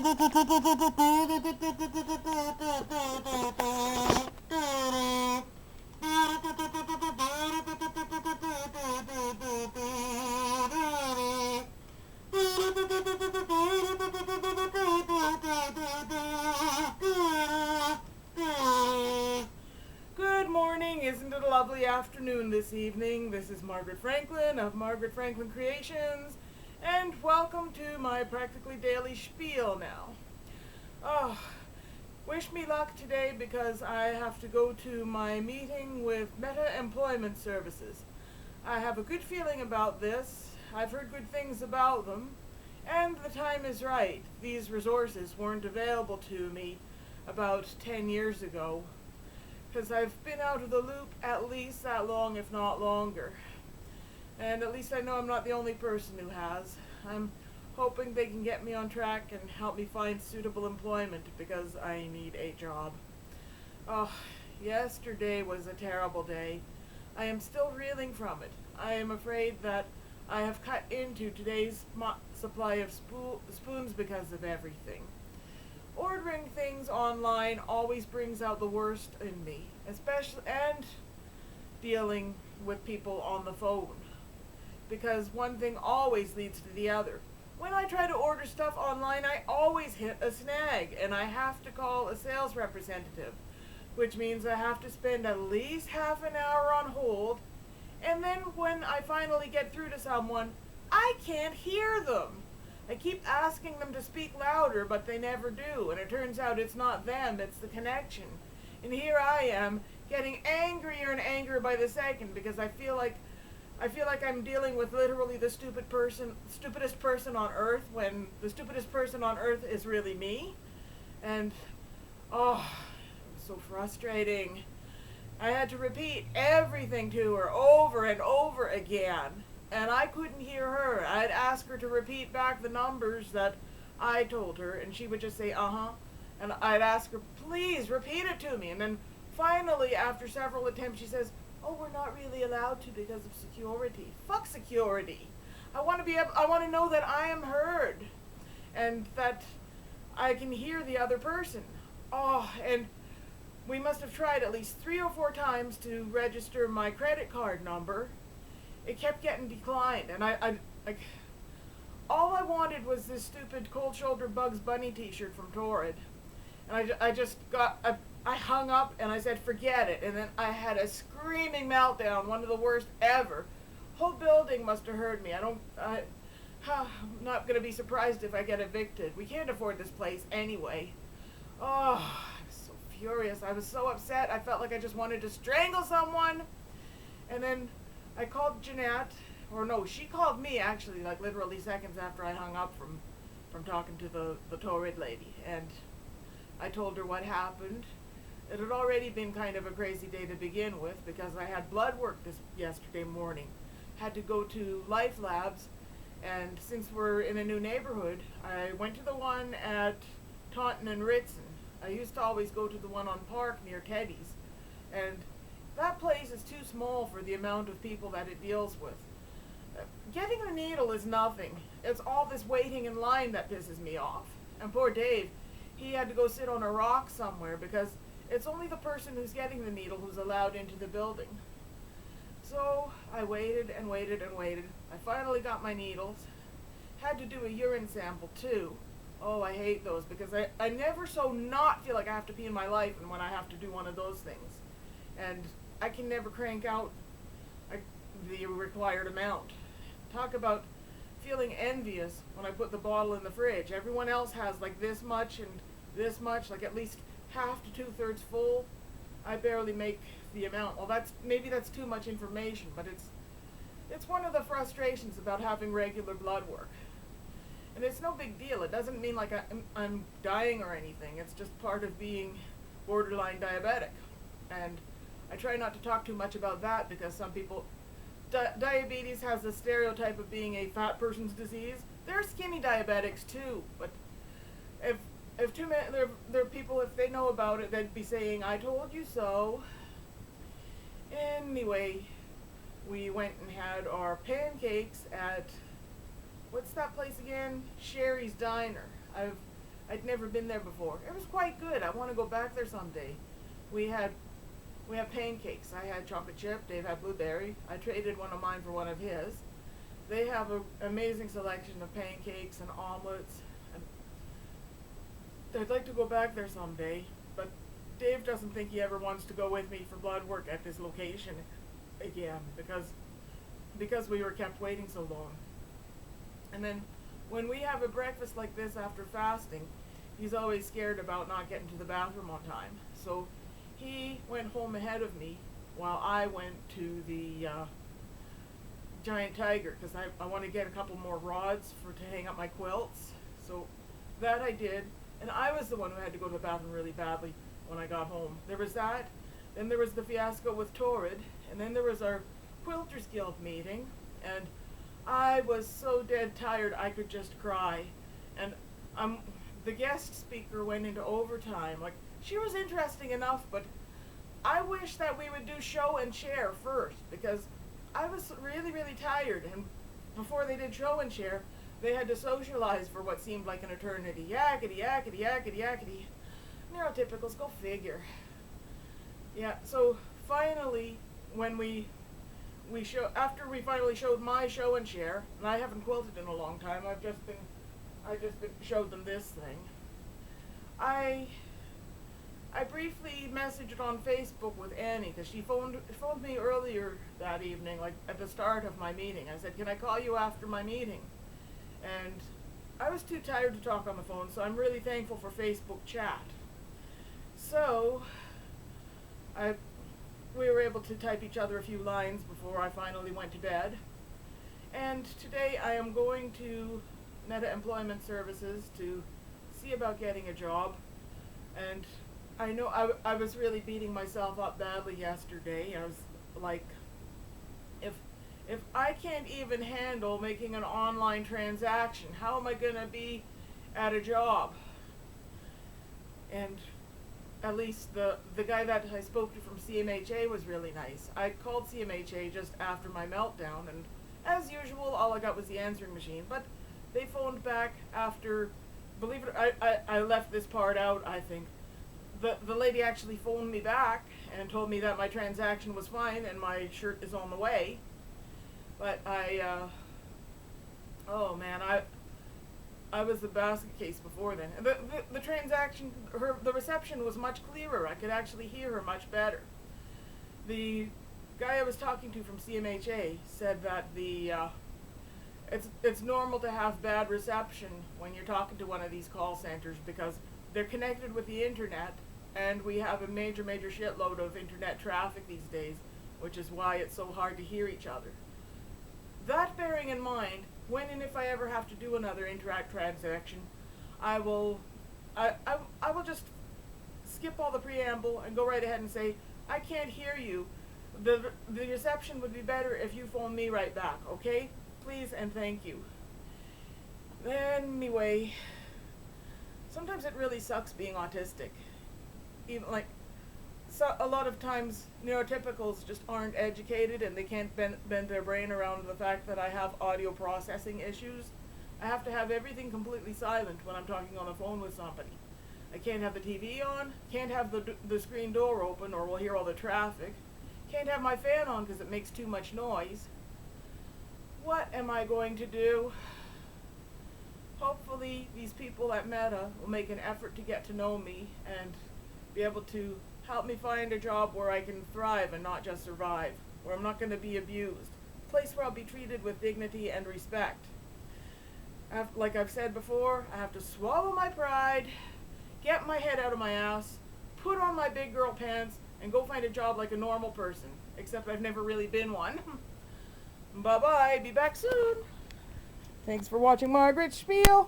Good morning, isn't it a lovely afternoon this evening? This is Margaret Franklin of Margaret Franklin Creations, and welcome to my practically daily spiel now. Oh, wish me luck today because I have to go to my meeting with Meta Employment Services. I have a good feeling about this. I've heard good things about them, and the time is right. These resources weren't available to me about 10 years ago, because I've been out of the loop at least that long, if not longer. And at least I know I'm not the only person who has. I'm hoping they can get me on track and help me find suitable employment because I need a job. Oh, yesterday was a terrible day. I am still reeling from it. I am afraid that I have cut into today's supply of spoons because of everything. Ordering things online always brings out the worst in me, especially and dealing with people on the phone, because one thing always leads to the other. When I try to order stuff online, I always hit a snag, and I have to call a sales representative, which means I have to spend at least half an hour on hold, and then when I finally get through to someone, I can't hear them. I keep asking them to speak louder, but they never do, and it turns out it's not them, it's the connection. And here I am, getting angrier and angrier by the second, because I feel like I'm dealing with literally the stupidest person on earth, when the stupidest person on earth is really me. And oh, it's so frustrating. I had to repeat everything to her over and over again, and I couldn't hear her. I'd ask her to repeat back the numbers that I told her, and she would just say, uh-huh. And I'd ask her, please repeat it to me. And then finally, after several attempts, she says, oh, we're not really allowed to because of security. Fuck security. I want to know that I am heard and that I can hear the other person. Oh, and we must have tried at least 3 or 4 times to register my credit card number. It kept getting declined, and I all I wanted was this stupid Cold Shoulder Bugs Bunny t-shirt from Torrid. And I hung up and I said, forget it. And then I had a screaming meltdown, one of the worst ever. Whole building must have heard me. I'm not going to be surprised if I get evicted. We can't afford this place anyway. Oh, I was so furious. I was so upset. I felt like I just wanted to strangle someone. And then I called Jeanette, or no, she called me actually, like literally seconds after I hung up from talking to the Torrid lady. And I told her what happened. It had already been kind of a crazy day to begin with because I had blood work yesterday morning. Had to go to Life Labs, and since we're in a new neighborhood, I went to the one at Taunton and Ritson. I used to always go to the one on Park near Teddy's, and that place is too small for the amount of people that it deals with. Getting the needle is nothing. It's all this waiting in line that pisses me off. And poor Dave, he had to go sit on a rock somewhere because it's only the person who's getting the needle who's allowed into the building. So I waited and waited and waited. I finally got my needles. Had to do a urine sample too. Oh, I hate those because I never so not feel like I have to pee in my life and when I have to do one of those things. And I can never crank out the required amount. Talk about feeling envious when I put the bottle in the fridge. Everyone else has like this much and this much, like at least half to 2/3 full. I barely make the amount. Well, maybe that's too much information, but it's one of the frustrations about having regular blood work. And it's no big deal. It doesn't mean like I'm dying or anything. It's just part of being borderline diabetic. And I try not to talk too much about that because some people, diabetes has the stereotype of being a fat person's disease. There are skinny diabetics too, but if too many, there are people, if they know about it, they'd be saying, I told you so. Anyway, we went and had our pancakes at, what's that place again? Sherry's Diner. I'd never been there before. It was quite good. I want to go back there someday. We had pancakes. I had chocolate chip. Dave had blueberry. I traded one of mine for one of his. They have an amazing selection of pancakes and omelets. And I'd like to go back there someday, but Dave doesn't think he ever wants to go with me for blood work at this location again because we were kept waiting so long. And then when we have a breakfast like this after fasting, he's always scared about not getting to the bathroom on time. So he went home ahead of me while I went to the Giant Tiger because I want to get a couple more rods to hang up my quilts. So that I did, and I was the one who had to go to the bathroom really badly when I got home. There was that, then there was the fiasco with Torrid, and then there was our Quilters Guild meeting, and I was so dead tired I could just cry. And the guest speaker went into overtime. Like, she was interesting enough, but I wish that we would do show and share first, because I was really, really tired, and before they did show and share, they had to socialize for what seemed like an eternity. Yakety, yakety, yakety, yakety. Neurotypicals, go figure. Yeah, so finally, when after we finally showed my show and share, and I haven't quilted in a long time, I just showed them this thing. I briefly messaged on Facebook with Annie because she phoned me earlier that evening, like at the start of my meeting. I said, "Can I call you after my meeting?" And I was too tired to talk on the phone, so I'm really thankful for Facebook chat. So we were able to type each other a few lines before I finally went to bed. And today I am going to Meta Employment Services to see about getting a job. And I know I was really beating myself up badly yesterday. I was like, if I can't even handle making an online transaction, how am I going to be at a job? And at least the guy that I spoke to from CMHA was really nice. I called CMHA just after my meltdown, and as usual, all I got was the answering machine. But they phoned back after, believe it, I left this part out, I think. The lady actually phoned me back and told me that my transaction was fine and my shirt is on the way. But oh man, I was the basket case before then. And the transaction, the reception was much clearer. I could actually hear her much better. The guy I was talking to from CMHA said that it's normal to have bad reception when you're talking to one of these call centers because they're connected with the internet, and we have a major shitload of internet traffic these days, which is why it's so hard to hear each other. That bearing in mind, when and if I ever have to do another Interact transaction, I will just skip all the preamble and go right ahead and say, I can't hear you. The reception would be better if you phone me right back, okay? Please and thank you. Anyway, sometimes it really sucks being autistic. Even like, so a lot of times neurotypicals just aren't educated and they can't bend their brain around the fact that I have audio processing issues. I have to have everything completely silent when I'm talking on the phone with somebody. I can't have the TV on, can't have the screen door open or we'll hear all the traffic, can't have my fan on because it makes too much noise. What am I going to do? Hopefully these people at Meta will make an effort to get to know me and be able to help me find a job where I can thrive and not just survive, where I'm not going to be abused, a place where I'll be treated with dignity and respect. Like I've said before, I have to swallow my pride, get my head out of my ass, put on my big girl pants, and go find a job like a normal person, except I've never really been one. Bye-bye, be back soon. Thanks for watching Margaret Schpeil.